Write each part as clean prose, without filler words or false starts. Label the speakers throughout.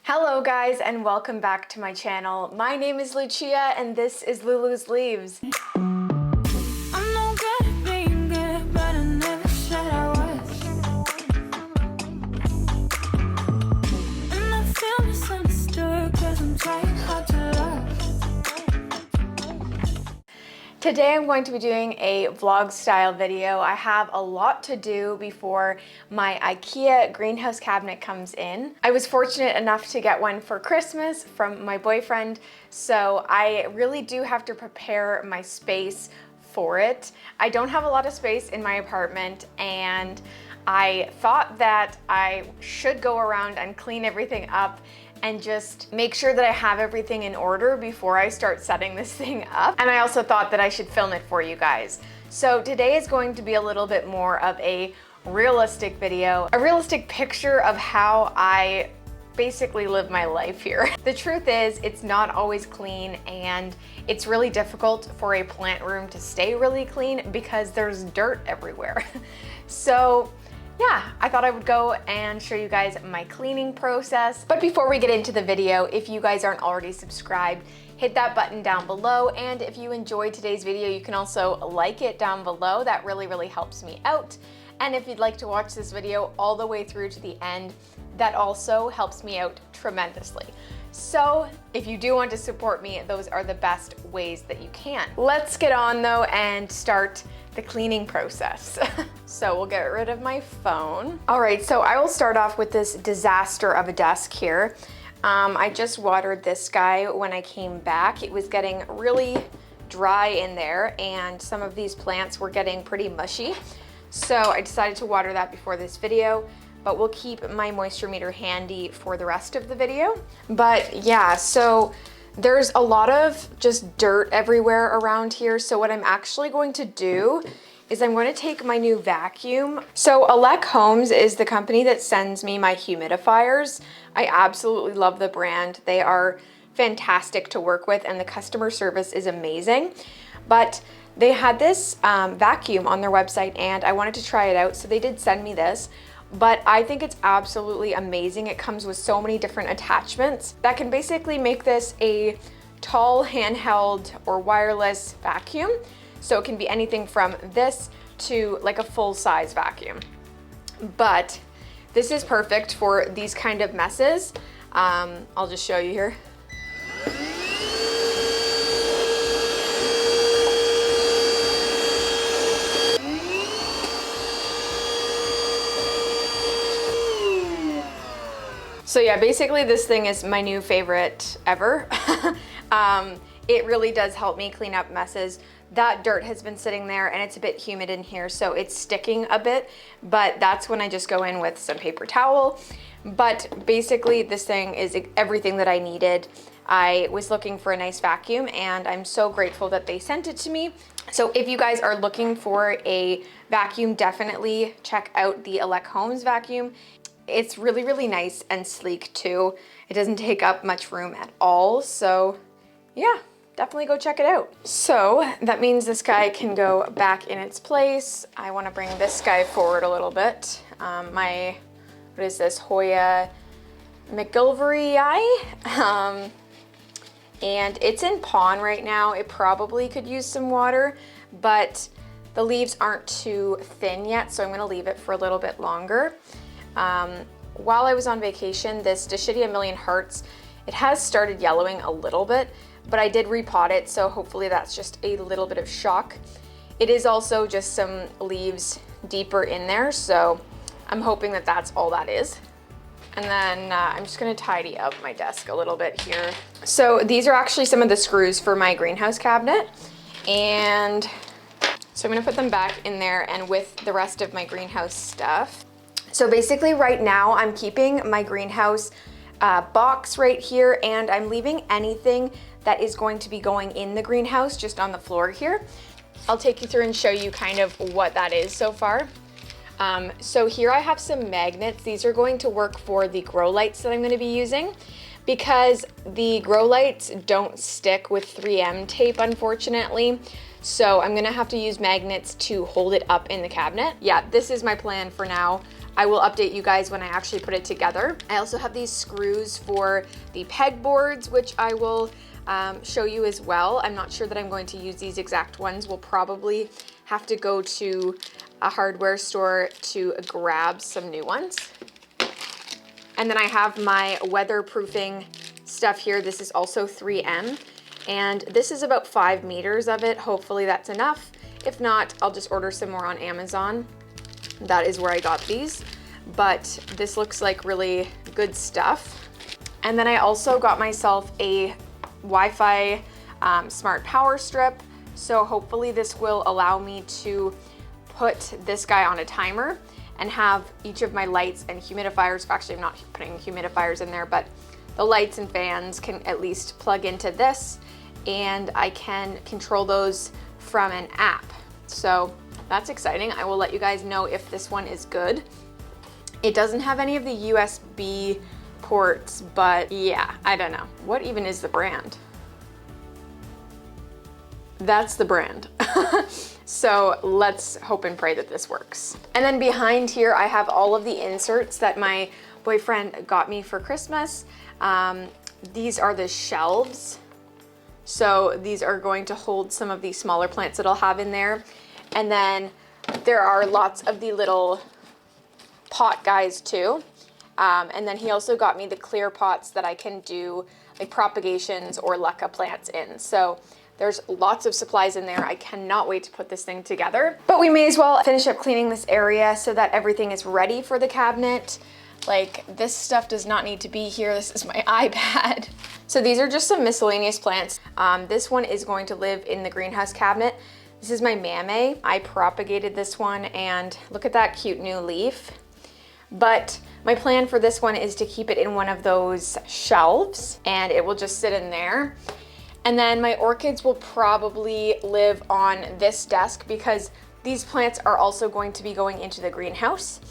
Speaker 1: Hello guys and welcome back to my channel. My name is Lucia and this is Lulu's Leaves.
Speaker 2: I'm no good at being good, but I never said I was. And I feel misunderstood, cause I'm trying hard to love.
Speaker 1: Today I'm going to be doing a vlog style video. I have a lot to do before my IKEA greenhouse cabinet comes in. I was fortunate enough to get one for Christmas from my boyfriend, so I really do have to prepare my space for it. I don't have a lot of space in my apartment, and I thought that I should go around and clean everything up and just make sure that I have everything in order before I start setting this thing up. And I also thought that I should film it for you guys. So today is going to be a little bit more of a realistic video, a realistic picture of how I basically live my life here. The truth is, it's not always clean, and it's really difficult for a plant room to stay really clean because there's dirt everywhere. So yeah, I thought I would go and show you guys my cleaning process. But before we get into the video, if you guys aren't already subscribed, hit that button down below. And if you enjoyed today's video, you can also like it down below. That really helps me out. And if you'd like to watch this video all the way through to the end, that also helps me out tremendously. So if you do want to support me, those are the best ways that you can. Let's get on though and start the cleaning process. So we'll get rid of my phone. All right, so I will start off with this disaster of a desk here. I just watered this guy when I came back. It was getting really dry in there, and some of these plants were getting pretty mushy. So I decided to water that before this video, but we'll keep my moisture meter handy for the rest of the video. But yeah, so there's a lot of just dirt everywhere around here. So what I'm actually going to do is I'm going to take my new vacuum. So Alec Homes is the company that sends me my humidifiers. I absolutely love the brand. They are fantastic to work with and the customer service is amazing. But they had this vacuum on their website and I wanted to try it out. So they did send me this. But I think it's absolutely amazing. It comes with so many different attachments that can basically make this a tall handheld or wireless vacuum. So it can be anything from this to like a full-size vacuum. But this is perfect for these kind of messes. I'll just show you here. So yeah, basically this thing is my new favorite ever. It really does help me clean up messes. That dirt has been sitting there and it's a bit humid in here, so it's sticking a bit, but that's when I just go in with some paper towel. But basically this thing is everything that I needed. I was looking for a nice vacuum and I'm so grateful that they sent it to me. So if you guys are looking for a vacuum, definitely check out the Alec Homes vacuum. It's really nice and sleek too. It doesn't take up much room at all. So yeah, definitely go check it out. So that means this guy can go back in its place. I want to bring this guy forward a little bit. What is this, Hoya McGilvery? And it's in pawn right now. It probably could use some water, but the leaves aren't too thin yet, so I'm gonna leave it for a little bit longer. While I was on vacation, this Dischidia Million Hearts, it has started yellowing a little bit, but I did repot it, so hopefully that's just a little bit of shock. It is also just some leaves deeper in there, so I'm hoping that that's all that is. And then I'm just gonna tidy up my desk a little bit here. So these are actually some of the screws for my greenhouse cabinet, and so I'm gonna put them back in there and with the rest of my greenhouse stuff. So basically right now I'm keeping my greenhouse box right here, and I'm leaving anything that is going to be going in the greenhouse just on the floor here. I'll take you through and show you kind of what that is so far. So here I have some magnets. These are going to work for the grow lights that I'm going to be using because the grow lights don't stick with 3M tape, unfortunately. So I'm going to have to use magnets to hold it up in the cabinet. Yeah, this is my plan for now. I will update you guys when I actually put it together. I also have these screws for the pegboards, which I will show you as well. I'm not sure that I'm going to use these exact ones. We'll probably have to go to a hardware store to grab some new ones. And then I have my weatherproofing stuff here. This is also 3M, and this is about 5 meters of it. Hopefully that's enough. If not, I'll just order some more on Amazon. That is where I got these, but this looks like really good stuff. And then I also got myself a Wi-Fi smart power strip. So hopefully this will allow me to put this guy on a timer and have each of my lights and humidifiers. Actually, I'm not putting humidifiers in there, but the lights and fans can at least plug into this, and I can control those from an app. So that's exciting. I will let you guys know if this one is good. It doesn't have any of the USB ports, but yeah, I don't know. What even is the brand? That's the brand. So let's hope and pray that this works. And then behind here, I have all of the inserts that my boyfriend got me for Christmas. These are the shelves. So these are going to hold some of these smaller plants that I'll have in there. And then there are lots of the little pot guys too. And then he also got me the clear pots that I can do like propagations or leca plants in. So there's lots of supplies in there. I cannot wait to put this thing together. But we may as well finish up cleaning this area so that everything is ready for the cabinet. Like, this stuff does not need to be here. This is my iPad. So these are just some miscellaneous plants. This one is going to live in the greenhouse cabinet. This is my mamey. I propagated this one, and look at that cute new leaf. But my plan for this one is to keep it in one of those shelves, and it will just sit in there. And then my orchids will probably live on this desk because these plants are also going to be going into the greenhouse.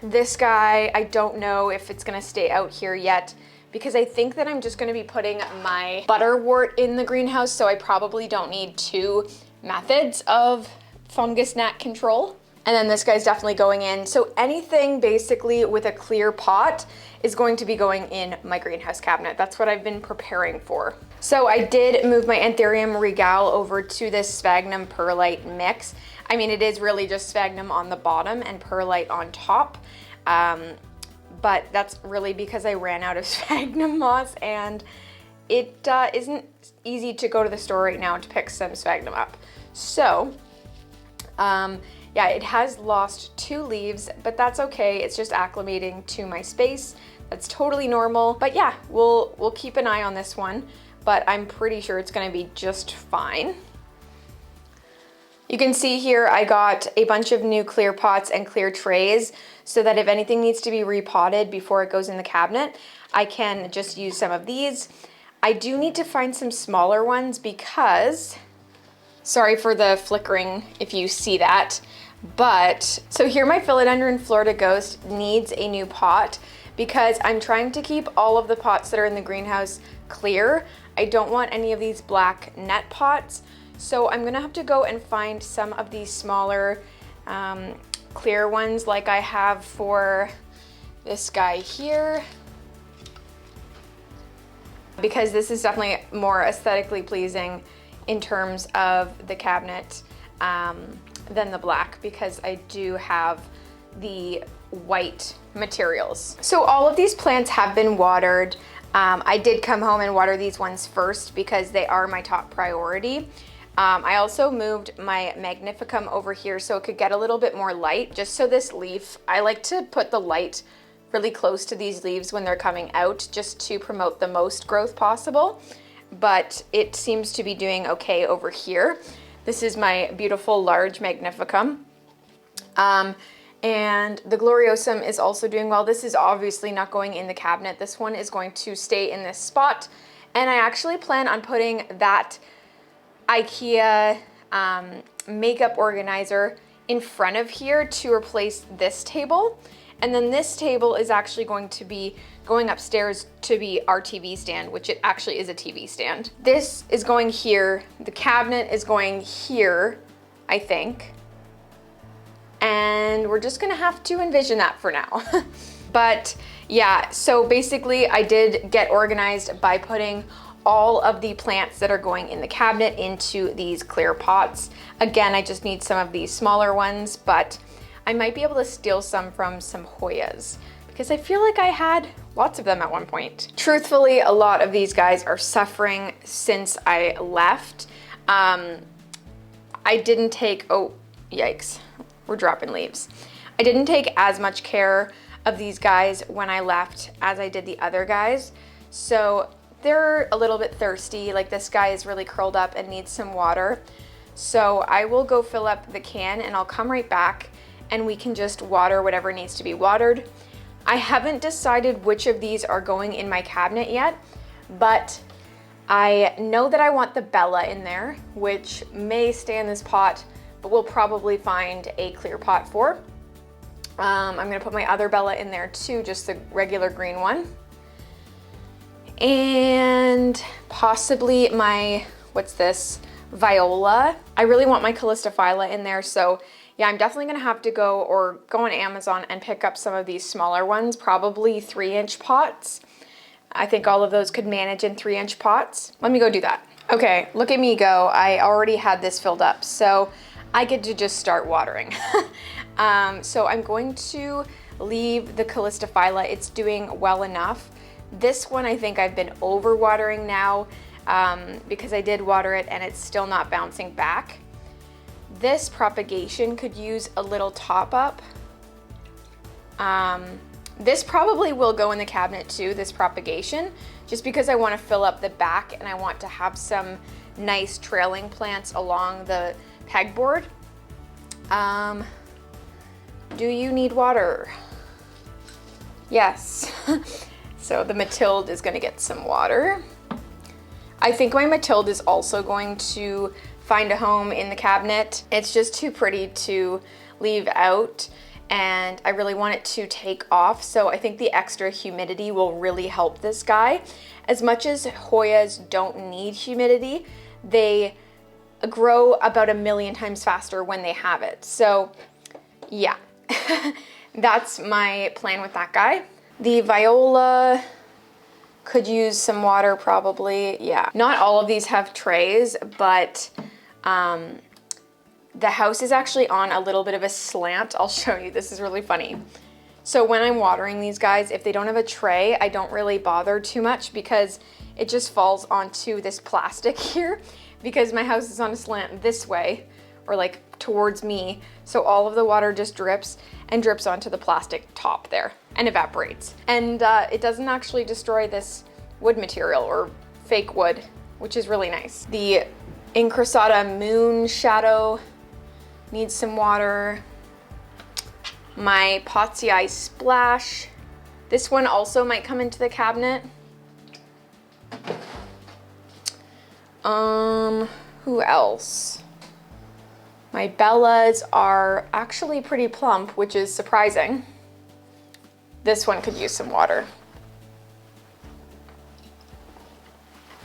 Speaker 1: This guy, I don't know if it's gonna stay out here yet because I think that I'm just gonna be putting my butterwort in the greenhouse, so I probably don't need 2 methods of fungus gnat control. And then this guy's definitely going in. So anything basically with a clear pot is going to be going in my greenhouse cabinet. That's what I've been preparing for. So I did move my Anthurium regale over to this sphagnum perlite mix. I mean, it is really just sphagnum on the bottom and perlite on top. But that's really because I ran out of sphagnum moss, and it isn't easy to go to the store right now to pick some sphagnum up. So, yeah, it has lost 2 leaves, but that's okay. It's just acclimating to my space. That's totally normal. But yeah, we'll keep an eye on this one, but I'm pretty sure it's gonna be just fine. You can see here I got a bunch of new clear pots and clear trays so that if anything needs to be repotted before it goes in the cabinet, I can just use some of these. I do need to find some smaller ones because, sorry for the flickering if you see that, but so here my philodendron Florida Ghost needs a new pot because I'm trying to keep all of the pots that are in the greenhouse clear. I don't want any of these black net pots. So I'm gonna have to go and find some of these smaller clear ones like I have for this guy here, because this is definitely more aesthetically pleasing in terms of the cabinet than the black, because I do have the white materials. So all of these plants have been watered. I did come home and water these ones first because they are my top priority. I also moved my Magnificum over here so it could get a little bit more light, just so this leaf, I like to put the light really close to these leaves when they're coming out just to promote the most growth possible, but it seems to be doing okay over here. This is my beautiful large Magnificum. And the Gloriosum is also doing well. This is obviously not going in the cabinet. This one is going to stay in this spot, and I actually plan on putting that IKEA makeup organizer in front of here to replace this table. And then this table is actually going to be going upstairs to be our TV stand, which it actually is a TV stand. This is going here. The cabinet is going here, I think. and we're just gonna have to envision that for now. But yeah, so basically I did get organized by putting all of the plants that are going in the cabinet into these clear pots. Again, I just need some of these smaller ones, but I might be able to steal some from some Hoyas because I feel like I had lots of them at one point. Truthfully, a lot of these guys are suffering since I left. I didn't take, oh, yikes, we're dropping leaves. I didn't take as much care of these guys when I left as I did the other guys. So they're a little bit thirsty. Like this guy is really curled up and needs some water. So I will go fill up the can and I'll come right back and we can just water whatever needs to be watered. I haven't decided which of these are going in my cabinet yet, but I know that I want the Bella in there, which may stay in this pot, but we'll probably find a clear pot for. I'm gonna put my other Bella in there too, just the regular green one. And possibly my, what's this, Viola. I really want my Calistophylla in there, so yeah, I'm definitely gonna have to go on Amazon and pick up some of these smaller ones, probably 3-inch pots. I think all of those could manage in 3-inch pots. Let me go do that. Okay, look at me go. I already had this filled up, so I get to just start watering. So I'm going to leave the Calistophylla. It's doing well enough. This one I think I've been over watering now because I did water it and it's still not bouncing back. This propagation could use a little top up. This probably will go in the cabinet too, this propagation, just because I want to fill up the back and I want to have some nice trailing plants along the pegboard. Do you need water? Yes. So the Mathilde is going to get some water. I think my Mathilde is also going to find a home in the cabinet. It's just too pretty to leave out and I really want it to take off. So I think the extra humidity will really help this guy. As much as Hoyas don't need humidity, they grow about 1,000,000 times faster when they have it. So yeah, that's my plan with that guy. The Viola could use some water probably, yeah. Not all of these have trays, but the house is actually on a little bit of a slant. I'll show you, this is really funny. So when I'm watering these guys, if they don't have a tray, I don't really bother too much because it just falls onto this plastic here because my house is on a slant this way, or like towards me. So all of the water just drips and drips onto the plastic top there and evaporates. And it doesn't actually destroy this wood material or fake wood, which is really nice. The Incrusata Moon Shadow needs some water. My Potsy Splash. This one also might come into the cabinet. Who else? My Bellas are actually pretty plump, which is surprising. This one could use some water.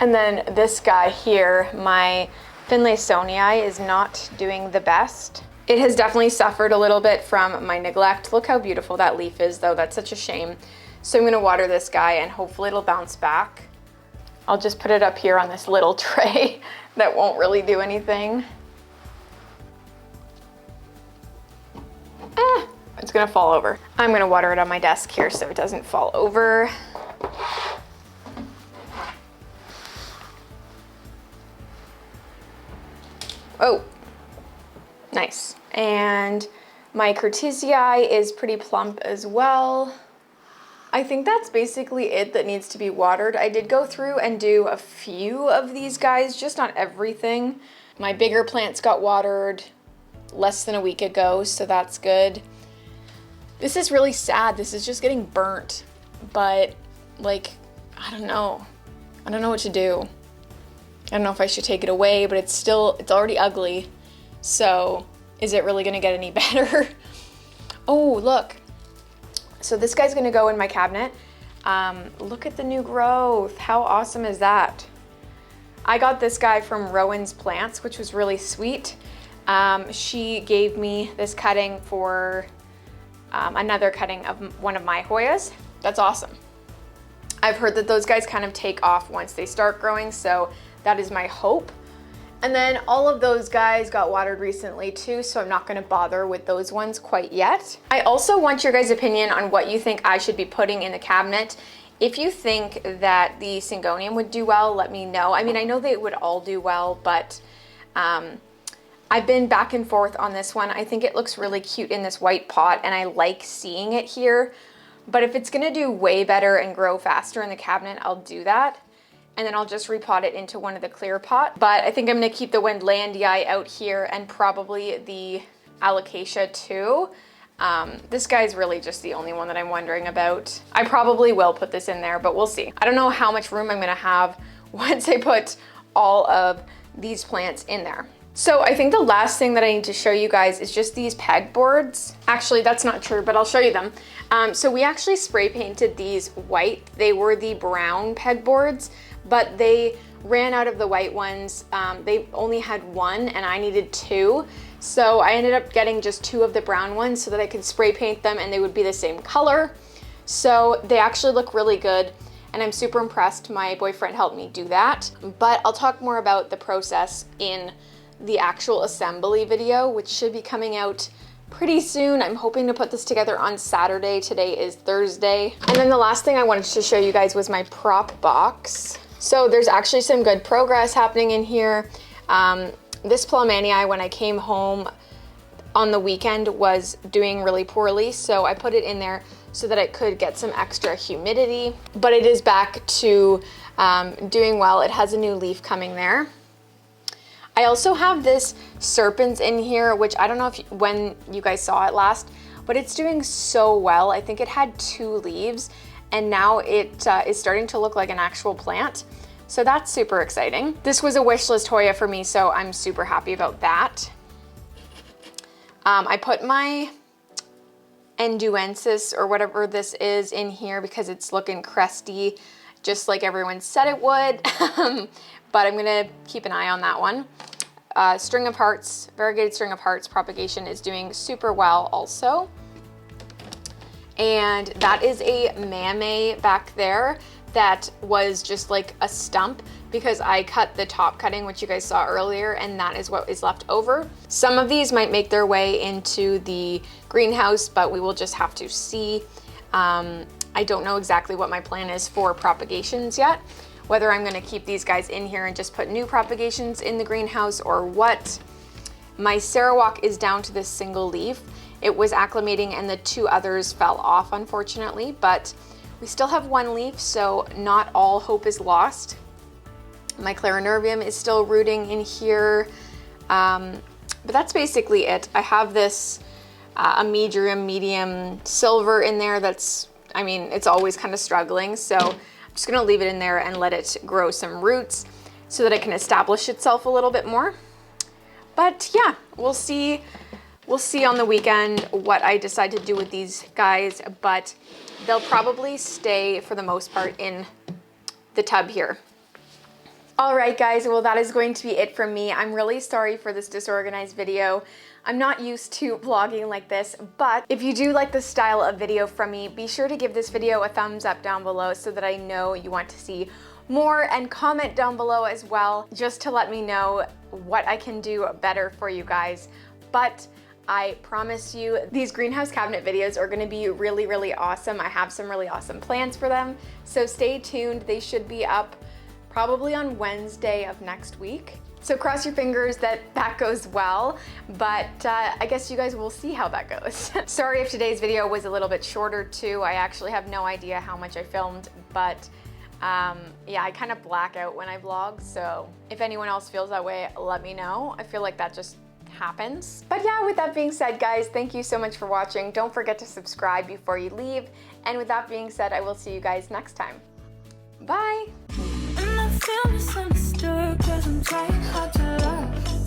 Speaker 1: And then this guy here, my Finlaysonii, is not doing the best. It has definitely suffered a little bit from my neglect. Look how beautiful that leaf is though, that's such a shame. So I'm gonna water this guy and hopefully it'll bounce back. I'll just put it up here on this little tray that won't really do anything. It's gonna fall over. I'm gonna water it on my desk here so it doesn't fall over. Oh, nice. And my Curtisii is pretty plump as well. I think that's basically it that needs to be watered. I did go through and do a few of these guys, just not everything. My bigger plants got watered less than a week ago, so that's good. This is really sad. This is just getting burnt, but like, I don't know. I don't know what to do. I don't know if I should take it away, but it's already ugly. So is it really gonna get any better? Oh, look. So this guy's gonna go in my cabinet. Look at the new growth. How awesome is that? I got this guy from Rowan's Plants, which was really sweet. She gave me this cutting for another cutting of one of my Hoyas. That's awesome. I've heard that those guys kind of take off once they start growing, so that is my hope. And then all of those guys got watered recently too, so I'm not gonna bother with those ones quite yet. I also want your guys' opinion on what you think I should be putting in the cabinet. If you think that the Syngonium would do well, let me know. I mean, I know they would all do well, but I've been back and forth on this one. I think it looks really cute in this white pot, and I like seeing it here. But if it's gonna do way better and grow faster in the cabinet, I'll do that. And then I'll just repot it into one of the clear pot. But I think I'm gonna keep the Wendlandii out here and probably the Alocasia too. This guy's really just the only one that I'm wondering about. I probably will put this in there, but we'll see. I don't know how much room I'm gonna have once I put all of these plants in there. So I think the last thing that I need to show you guys is just these pegboards. Actually, that's not true, but I'll show you them. So we actually spray painted these white. They were the brown pegboards, but they ran out of the white ones. They only had one and I needed two. So I ended up getting just two of the brown ones so that I could spray paint them and they would be the same color. So they actually look really good and I'm super impressed. My boyfriend helped me do that, but I'll talk more about the process in the actual assembly video, which should be coming out pretty soon. I'm hoping to put this together on Saturday. Today is Thursday. And then the last thing I wanted to show you guys was my prop box. So there's actually some good progress happening in here. This Plumanii, when I came home on the weekend, was doing really poorly. So I put it in there so that it could get some extra humidity, but it is back to doing well. It has a new leaf coming there. I also have this Serpens in here, which I don't know when you guys saw it last, but it's doing so well. I think it had 2 leaves and now it is starting to look like an actual plant. So that's super exciting. This was a wish list Hoya for me, so I'm super happy about that. I put my Enduensis or whatever this is in here because it's looking cresty, just like everyone said it would. But I'm gonna keep an eye on that one. String of Hearts, variegated String of Hearts propagation is doing super well also. And that is a Mamey back there that was just like a stump because I cut the top cutting, which you guys saw earlier, and that is what is left over. Some of these might make their way into the greenhouse, but we will just have to see. I don't know exactly what my plan is for propagations yet, whether I'm gonna keep these guys in here and just put new propagations in the greenhouse or what. My Sarawak is down to this single leaf. It was acclimating and the 2 others fell off, unfortunately, but we still have 1 leaf, so not all hope is lost. My Clarinervium is still rooting in here, but that's basically it. I have this medium silver in there that's, I mean, it's always kind of struggling, so I'm just gonna leave it in there and let it grow some roots so that it can establish itself a little bit more. But yeah, we'll see on the weekend what I decide to do with these guys, but they'll probably stay for the most part in the tub here. All right, guys, well, that is going to be it from me. I'm really sorry for this disorganized video. I'm not used to vlogging like this, but if you do like this style of video from me, be sure to give this video a thumbs up down below so that I know you want to see more, and comment down below as well, just to let me know what I can do better for you guys. But I promise you, these greenhouse cabinet videos are gonna be really, really awesome. I have some really awesome plans for them, so stay tuned. They should be up probably on Wednesday of next week. So cross your fingers that that goes well, but I guess you guys will see how that goes. Sorry if today's video was a little bit shorter too. I actually have no idea how much I filmed, but yeah, I kind of black out when I vlog, so if anyone else feels that way, let me know. I feel like that just happens. But yeah, with that being said, guys, thank you so much for watching. Don't forget to subscribe before you leave. And with that being said, I will see you guys next time. Bye.
Speaker 2: And I feel misunderstood 'cause I'm trying hard to love.